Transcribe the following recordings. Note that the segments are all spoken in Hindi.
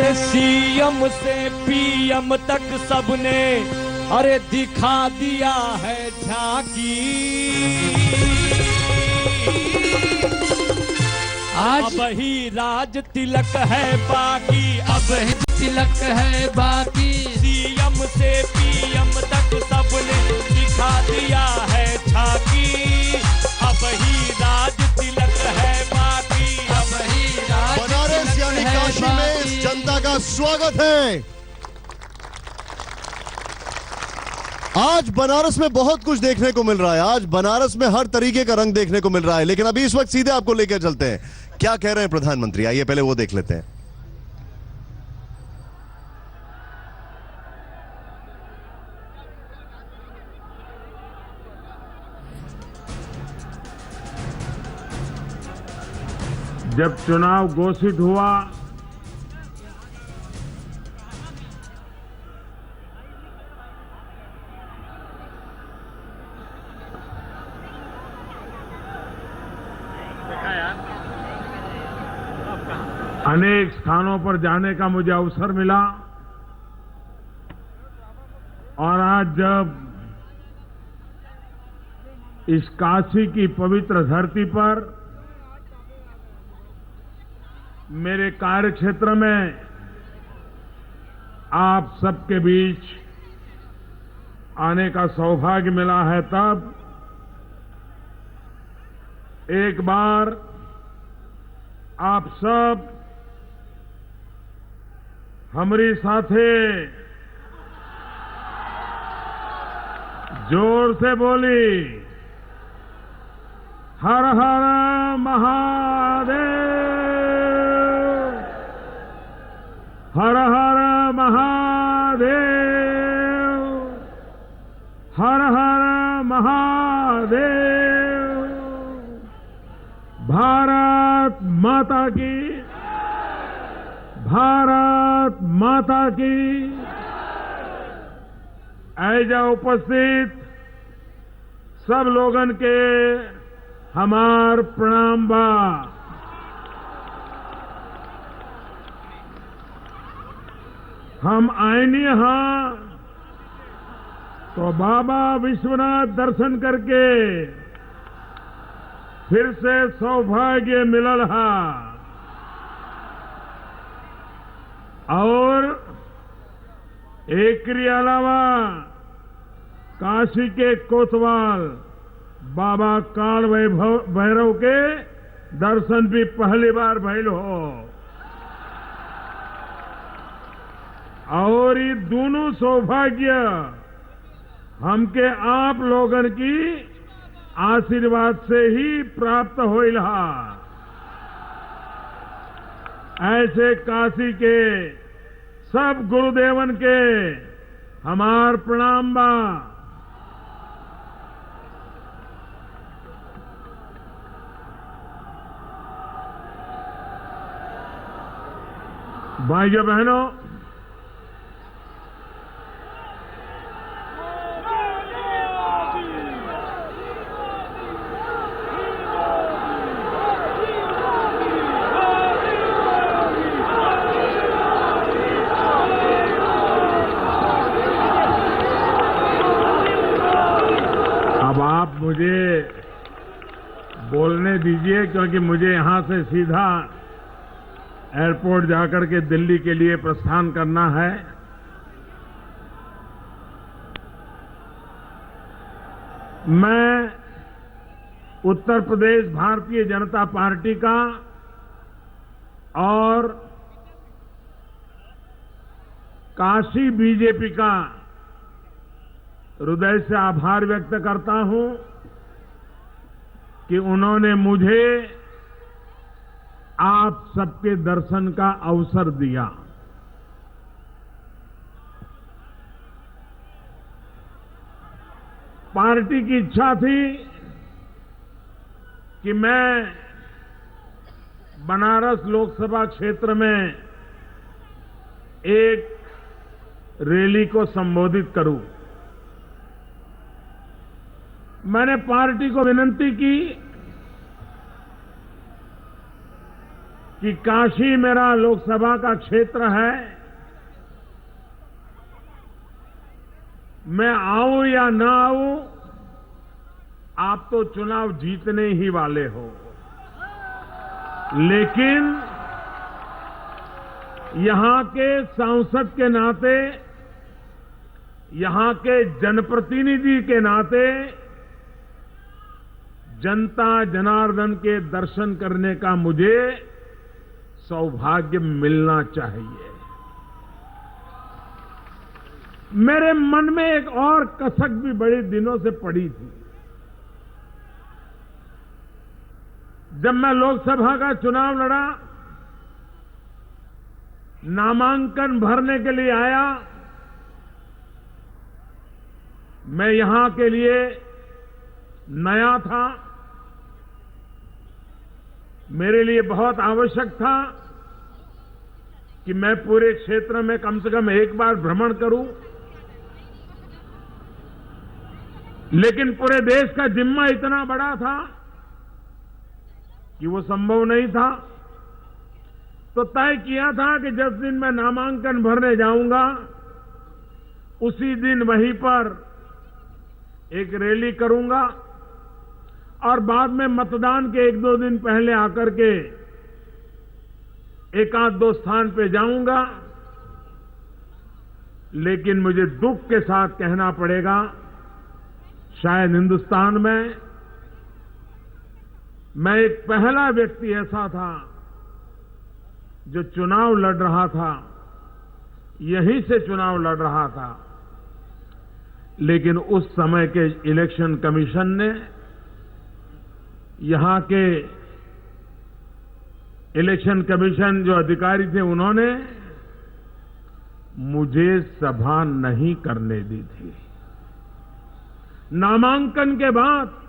अरे सीएम से पीएम तक सबने अरे दिखा दिया है झांकी। आज अब ही राज तिलक है बाकी, अब ही तिलक है बाकी। सीएम से पीएम तक सबने दिखा दिया है झांकी। अब ही राज तिलक है बाकी, अब ही राज बनारस तिलक यानी है काशी में बाकी। इस जनता का स्वागत है। आज बनारस में बहुत कुछ देखने को मिल रहा है। आज बनारस में हर तरीके का रंग देखने को मिल रहा है, लेकिन अभी इस वक्त सीधे आपको लेकर चलते हैं। क्या कह रहे हैं प्रधानमंत्री, आइए पहले वो देख लेते हैं। जब चुनाव घोषित हुआ अनेक स्थानों पर जाने का मुझे अवसर मिला और आज जब इस काशी की पवित्र धरती पर मेरे कार्यक्षेत्र में आप सबके बीच आने का सौभाग्य मिला है, तब एक बार आप सब हमारी साथे जोर से बोली, हर हर महादेव, हर हर महादेव, हर हर महादेव। भारत माता की, भारत माता की। ऐजा उपस्थित सब लोगन के हमार प्रणाम बा। हम आईनी हाँ तो बाबा विश्वनाथ दर्शन करके फिर से सौभाग्य मिलल हा और एक के अलावा काशी के कोतवाल बाबा काल भैरव के दर्शन भी पहली बार भइल हो और ये दोनों सौभाग्य हमके आप लोगन की आशीर्वाद से ही प्राप्त होइल हा। ऐसे काशी के सब गुरुदेवन के हमार प्रणाम बा। भाइयों बहनों, अब आप मुझे बोलने दीजिए, क्योंकि मुझे यहां से सीधा एयरपोर्ट जाकर के दिल्ली के लिए प्रस्थान करना है। मैं उत्तर प्रदेश भारतीय जनता पार्टी का और काशी बीजेपी का हृदय से आभार व्यक्त करता हूं कि उन्होंने मुझे आप सबके दर्शन का अवसर दिया। पार्टी की इच्छा थी कि मैं बनारस लोकसभा क्षेत्र में एक रैली को संबोधित करूं। मैंने पार्टी को विनती की कि काशी मेरा लोकसभा का क्षेत्र है, मैं आऊं या ना आऊं, आप तो चुनाव जीतने ही वाले हो। लेकिन यहां के सांसद के नाते, यहां के जनप्रतिनिधि के नाते जनता जनार्दन के दर्शन करने का मुझे सौभाग्य मिलना चाहिए। मेरे मन में एक और कसक भी बड़े दिनों से पड़ी थी। जब मैं लोकसभा का चुनाव लड़ा, नामांकन भरने के लिए आया, मैं यहां के लिए नया था। मेरे लिए बहुत आवश्यक था कि मैं पूरे क्षेत्र में कम से कम एक बार भ्रमण करूं, लेकिन पूरे देश का जिम्मा इतना बड़ा था कि वो संभव नहीं था। तो तय किया था कि जिस दिन मैं नामांकन भरने जाऊंगा, उसी दिन वहीं पर एक रैली करूंगा और बाद में मतदान के 1-2 दिन पहले आकर के एक आध 2 स्थान पे जाऊंगा। लेकिन मुझे दुख के साथ कहना पड़ेगा, शायद हिंदुस्तान में मैं एक पहला व्यक्ति ऐसा था जो चुनाव लड़ रहा था, यहीं से चुनाव लड़ रहा था। लेकिन उस समय के इलेक्शन कमीशन ने, यहां के इलेक्शन कमीशन जो अधिकारी थे, उन्होंने मुझे सभा नहीं करने दी थी। नामांकन के बाद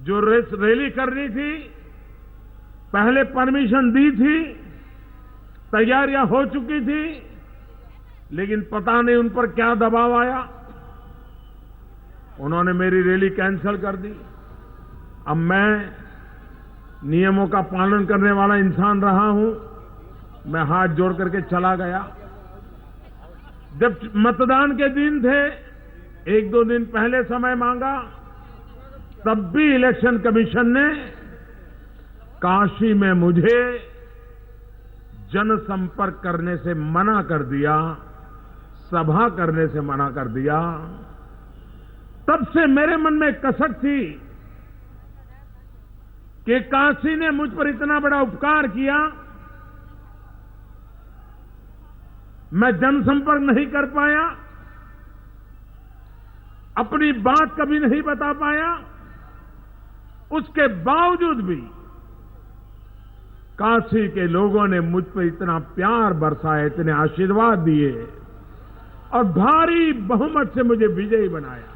जो रैली करनी थी, पहले परमिशन दी थी, तैयारियां हो चुकी थी, लेकिन पता नहीं उन पर क्या दबाव आया, उन्होंने मेरी रैली कैंसिल कर दी। अब मैं नियमों का पालन करने वाला इंसान रहा हूं, मैं हाथ जोड़ करके चला गया। जब मतदान के दिन थे, 1-2 दिन पहले समय मांगा, तब भी इलेक्शन कमीशन ने काशी में मुझे जनसंपर्क करने से मना कर दिया, सभा करने से मना कर दिया। तब से मेरे मन में कसक थी कि काशी ने मुझ पर इतना बड़ा उपकार किया, मैं जनसंपर्क नहीं कर पाया, अपनी बात कभी नहीं बता पाया, उसके बावजूद भी काशी के लोगों ने मुझ पर इतना प्यार बरसाया, इतने आशीर्वाद दिए और भारी बहुमत से मुझे विजयी बनाया।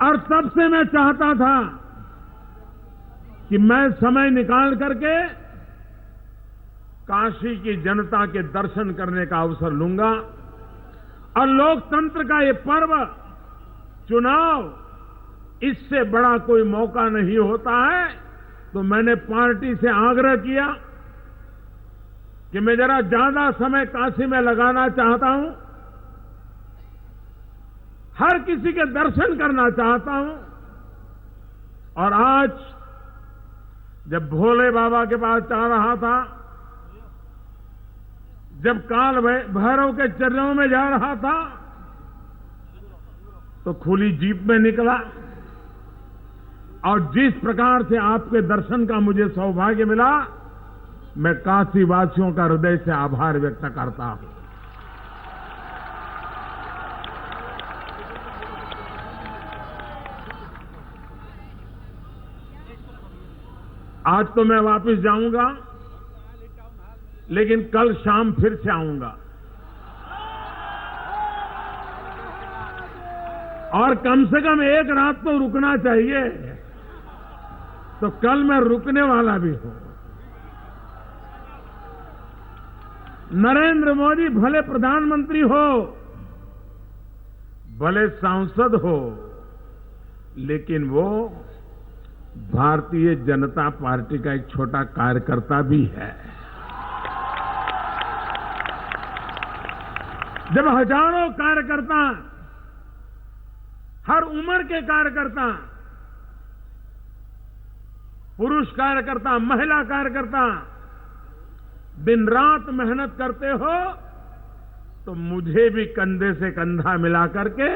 और तब से मैं चाहता था कि मैं समय निकाल करके काशी की जनता के दर्शन करने का अवसर लूंगा। और लोकतंत्र का ये पर्व, चुनाव, इससे बड़ा कोई मौका नहीं होता है। तो मैंने पार्टी से आग्रह किया कि मैं जरा ज्यादा समय काशी में लगाना चाहता हूं, हर किसी के दर्शन करना चाहता हूं। और आज जब भोले बाबा के पास जा रहा था, जब काल भैरव के चरणों में जा रहा था, तो खुली जीप में निकला और जिस प्रकार से आपके दर्शन का मुझे सौभाग्य मिला, मैं काशी वासियों का हृदय से आभार व्यक्त करता हूं। आज तो मैं वापस जाऊंगा, लेकिन कल शाम फिर से आऊंगा और कम से कम एक रात तो रुकना चाहिए। तो कल मैं रुकने वाला भी हूं। नरेंद्र मोदी भले प्रधानमंत्री हो, भले सांसद हो, लेकिन वो भारतीय जनता पार्टी का एक छोटा कार्यकर्ता भी है। जब हजारों कार्यकर्ता, हर उम्र के कार्यकर्ता, पुरुष कार्यकर्ता, महिला कार्यकर्ता दिन रात मेहनत करते हो, तो मुझे भी कंधे से कंधा मिला करके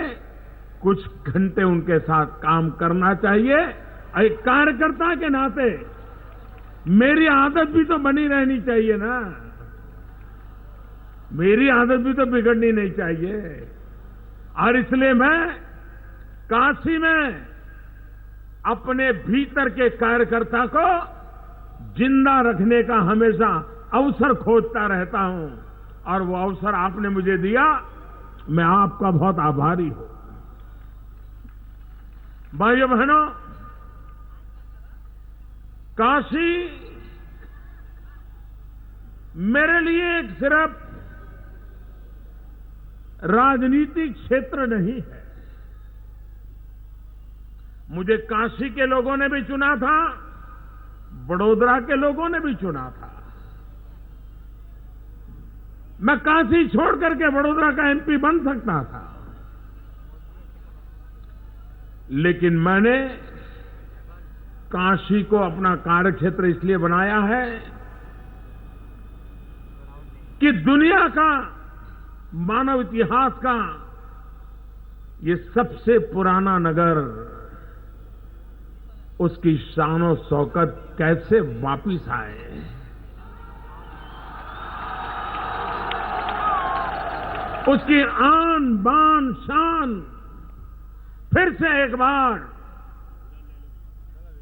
कुछ घंटे उनके साथ काम करना चाहिए। एक कार्यकर्ता के नाते मेरी आदत भी तो बनी रहनी चाहिए ना, मेरी आदत भी तो बिगड़नी नहीं चाहिए। और इसलिए मैं काशी में अपने भीतर के कार्यकर्ता को जिंदा रखने का हमेशा अवसर खोजता रहता हूं, और वो अवसर आपने मुझे दिया, मैं आपका बहुत आभारी हूं। भाइयों बहनों, काशी मेरे लिए एक सिर्फ राजनीतिक क्षेत्र नहीं है। मुझे काशी के लोगों ने भी चुना था, बड़ोदरा के लोगों ने भी चुना था। मैं काशी छोड़ करके बड़ोदरा का एमपी बन सकता था, लेकिन मैंने काशी को अपना कार्यक्षेत्र इसलिए बनाया है कि दुनिया का, मानव इतिहास का ये सबसे पुराना नगर, उसकी शान शौकत कैसे वापिस आए। उसकी आन बान शान फिर से एक बार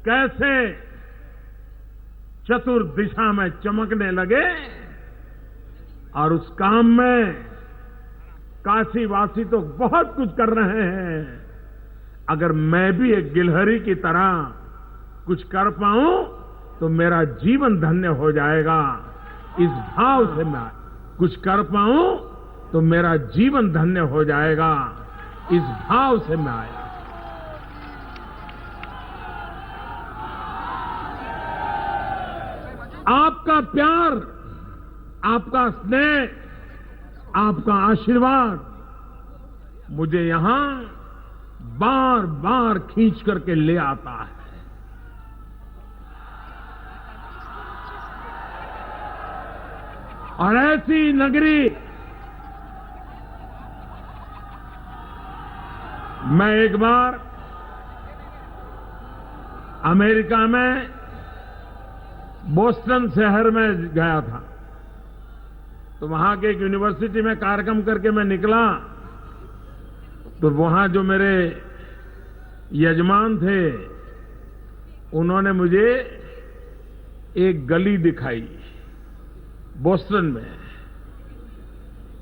कैसे चतुर्दिशा में चमकने लगे, और उस काम में काशीवासी तो बहुत कुछ कर रहे हैं। अगर मैं भी एक गिलहरी की तरह कुछ कर पाऊं तो मेरा जीवन धन्य हो जाएगा। इस भाव से मैं कुछ कर पाऊं तो मेरा जीवन धन्य हो जाएगा, इस भाव से मैं आया। आपका प्यार, आपका स्नेह, आपका आशीर्वाद मुझे यहां बार बार खींच करके ले आता है। और ऐसी नगरी मैं एक बार अमेरिका में बोस्टन शहर में गया था, तो वहां के एक यूनिवर्सिटी में कार्यक्रम करके मैं निकला, तो वहां जो मेरे यजमान थे उन्होंने मुझे एक गली दिखाई बोस्टन में,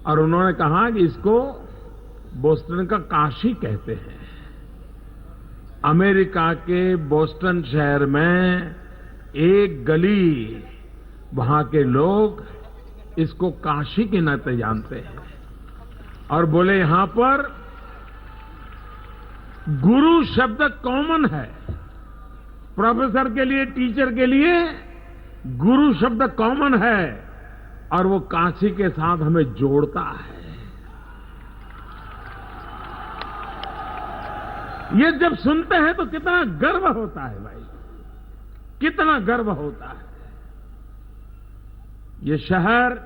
और उन्होंने कहा कि इसको बोस्टन का काशी कहते हैं। अमेरिका के बोस्टन शहर में एक गली, वहां के लोग इसको काशी के नाते जानते हैं, और बोले यहां पर गुरु शब्द कॉमन है। प्रोफेसर के लिए, टीचर के लिए गुरु शब्द कॉमन है, और वो काशी के साथ हमें जोड़ता है। ये जब सुनते हैं तो कितना गर्व होता है भाई, कितना गर्व होता है। ये शहर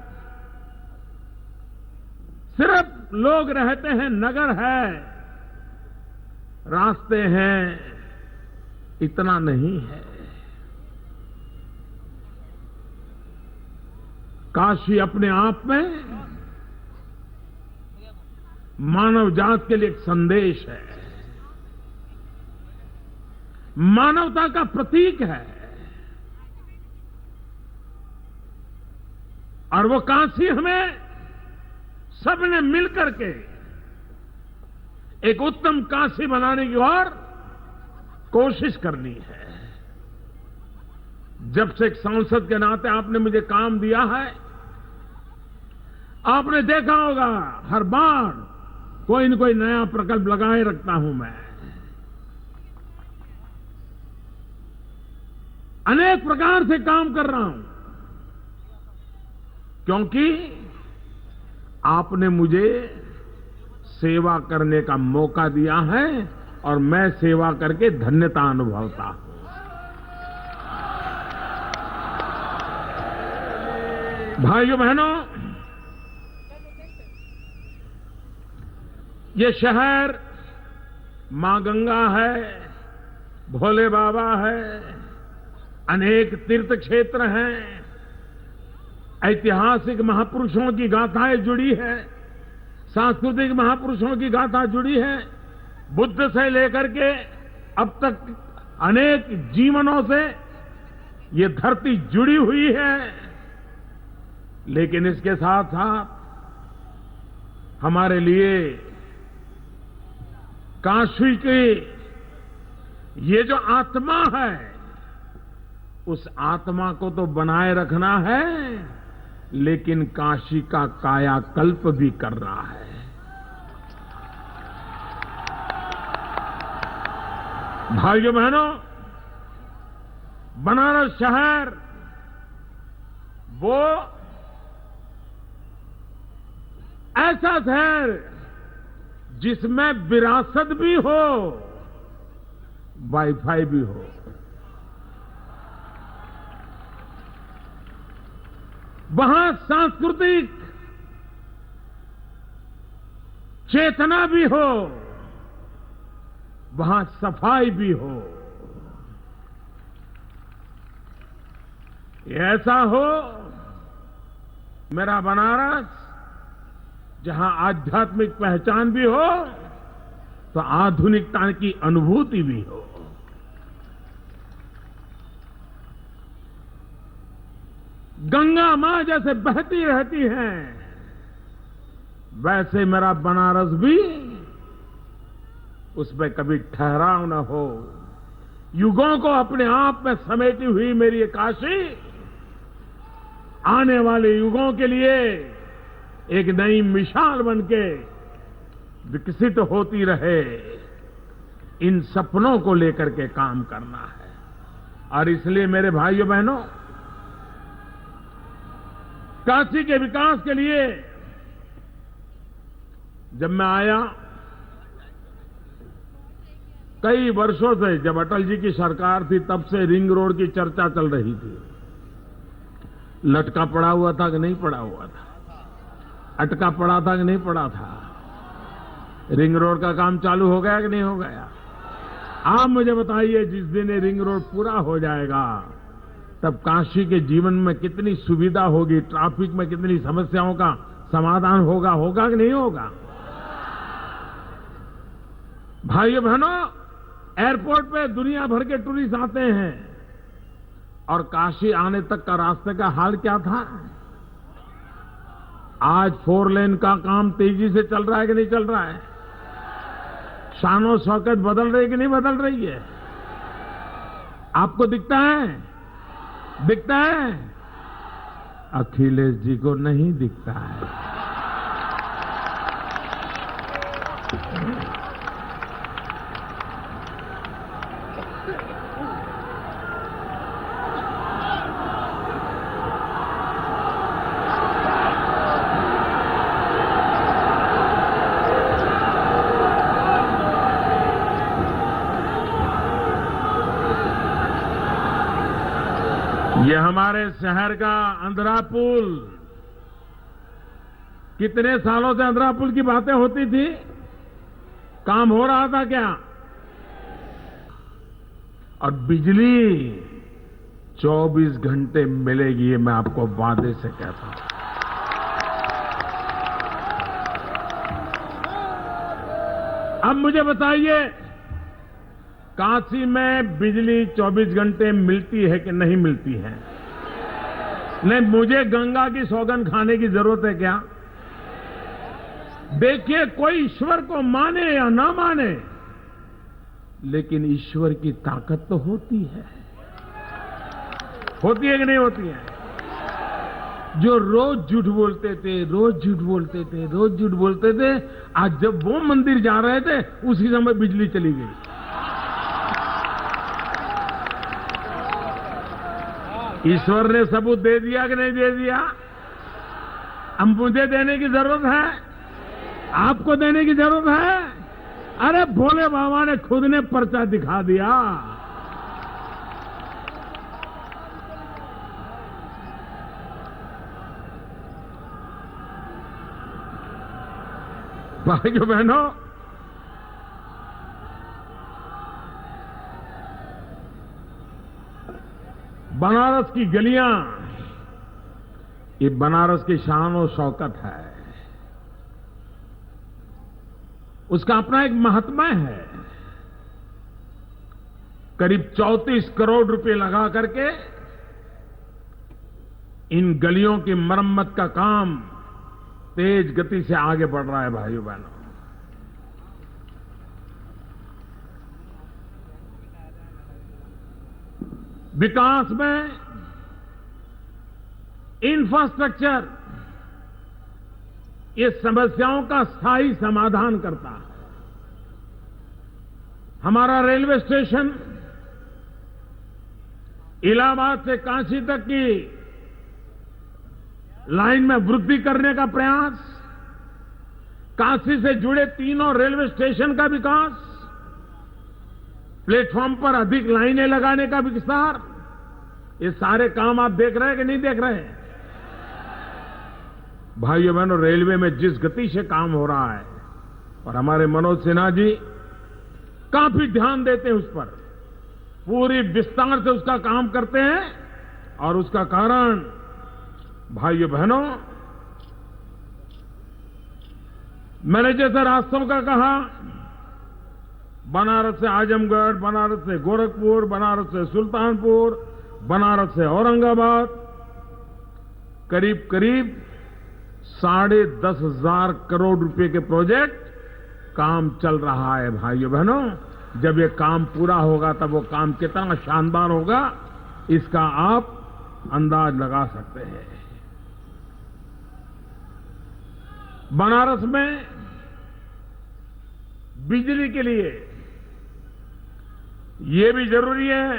सिर्फ लोग रहते हैं, नगर है, रास्ते हैं, इतना नहीं है। काशी अपने आप में मानव जात के लिए एक संदेश है, मानवता का प्रतीक है। और वो काशी हमें सबने मिलकर के एक उत्तम काशी बनाने की ओर कोशिश करनी है। जब से एक सांसद के नाते आपने मुझे काम दिया है, आपने देखा होगा हर बार कोई न कोई नया प्रकल्प लगाए रखता हूं मैं। अनेक प्रकार से काम कर रहा हूं, क्योंकि आपने मुझे सेवा करने का मौका दिया है और मैं सेवा करके धन्यता अनुभवता हूं। भाइयों बहनों, ये शहर मां गंगा है, भोले बाबा है, अनेक तीर्थ क्षेत्र हैं, ऐतिहासिक महापुरुषों की गाथाएं जुड़ी है, सांस्कृतिक महापुरुषों की गाथा जुड़ी है, बुद्ध से लेकर के अब तक अनेक जीवनों से ये धरती जुड़ी हुई है। लेकिन इसके साथ साथ हमारे लिए काशी की ये जो आत्मा है, उस आत्मा को तो बनाए रखना है, लेकिन काशी का कायाकल्प भी करना है। भाइयों बहनों, बनारस शहर वो ऐसा शहर जिसमें विरासत भी हो, वाईफाई भी हो। वहां सांस्कृतिक चेतना भी हो, वहां सफाई भी हो। ऐसा हो मेरा बनारस, जहां आध्यात्मिक पहचान भी हो तो आधुनिकता की अनुभूति भी हो। गंगा मां जैसे बहती रहती हैं, वैसे मेरा बनारस भी उसमें कभी ठहराव न हो। युगों को अपने आप में समेटी हुई मेरी ये काशी आने वाले युगों के लिए एक नई मिसाल बनके विकसित होती रहे, इन सपनों को लेकर के काम करना है। और इसलिए मेरे भाइयों बहनों, काशी के विकास के लिए जब मैं आया, कई वर्षों से, जब अटल जी की सरकार थी तब से रिंग रोड की चर्चा चल रही थी। लटका पड़ा हुआ था कि नहीं पड़ा हुआ था, अटका पड़ा था कि नहीं पड़ा था, रिंग रोड का काम चालू हो गया कि नहीं हो गया? आप मुझे बताइए, जिस दिन ये रिंग रोड पूरा हो जाएगा तब काशी के जीवन में कितनी सुविधा होगी, ट्रैफिक में कितनी समस्याओं का समाधान होगा कि नहीं होगा? भाइयों बहनों, एयरपोर्ट पे दुनिया भर के टूरिस्ट आते हैं, और काशी आने तक का रास्ते का हाल क्या था? आज 4 लेन का काम तेजी से चल रहा है कि नहीं चल रहा है? शानो शौकत बदल रही है कि नहीं बदल रही है? आपको दिखता है? दिखता है? अखिलेश जी को नहीं दिखता है। ये हमारे शहर का अंधरा पुल, कितने सालों से अंधरा पुल की बातें होती थी, काम हो रहा था क्या? और बिजली 24 घंटे मिलेगी, ये मैं आपको वादे से कहता हूं। अब मुझे बताइए, काशी में बिजली 24 घंटे मिलती है कि नहीं मिलती है? नहीं, मुझे गंगा की सौगंध खाने की जरूरत है क्या? देखिए, कोई ईश्वर को माने या ना माने, लेकिन ईश्वर की ताकत तो होती है कि नहीं होती है? जो रोज झूठ बोलते थे, रोज झूठ बोलते थे, आज जब वो मंदिर जा रहे थे उसी समय बिजली चली गई। ईश्वर ने सबूत दे दिया कि नहीं दे दिया? अब मुझे देने की जरूरत है? आपको देने की जरूरत है? अरे भोले बाबा ने खुद ने पर्चा दिखा दिया। भाइयों बहनों, बनारस की गलियां, ये बनारस की शान और शौकत है। उसका अपना एक महात्मा है। करीब 34 करोड़ रुपए लगा करके इन गलियों की मरम्मत का काम तेज गति से आगे बढ़ रहा है। भाइयों बहनों, विकास में इंफ्रास्ट्रक्चर ये समस्याओं का स्थायी समाधान करता है। हमारा रेलवे स्टेशन, इलाहाबाद से काशी तक की लाइन में वृद्धि करने का प्रयास, काशी से जुड़े तीनों रेलवे स्टेशन का विकास, प्लेटफॉर्म पर अधिक लाइनें लगाने का विस्तार, ये सारे काम आप देख रहे हैं कि नहीं देख रहे हैं? भाइयों बहनों, रेलवे में जिस गति से काम हो रहा है और हमारे मनोज सिन्हा जी काफी ध्यान देते हैं उस पर, पूरी विस्तार से उसका काम करते हैं। और उसका कारण, भाइयों बहनों, मैंने जैसे रास्तों का कहा, बनारस से आजमगढ़, बनारस से गोरखपुर, बनारस से सुल्तानपुर, बनारस से औरंगाबाद, करीब करीब 10,500 करोड़ रुपए के प्रोजेक्ट काम चल रहा है। भाइयों बहनों, जब ये काम पूरा होगा तब वो काम कितना शानदार होगा, इसका आप अंदाज लगा सकते हैं। बनारस में बिजली के लिए ये भी जरूरी है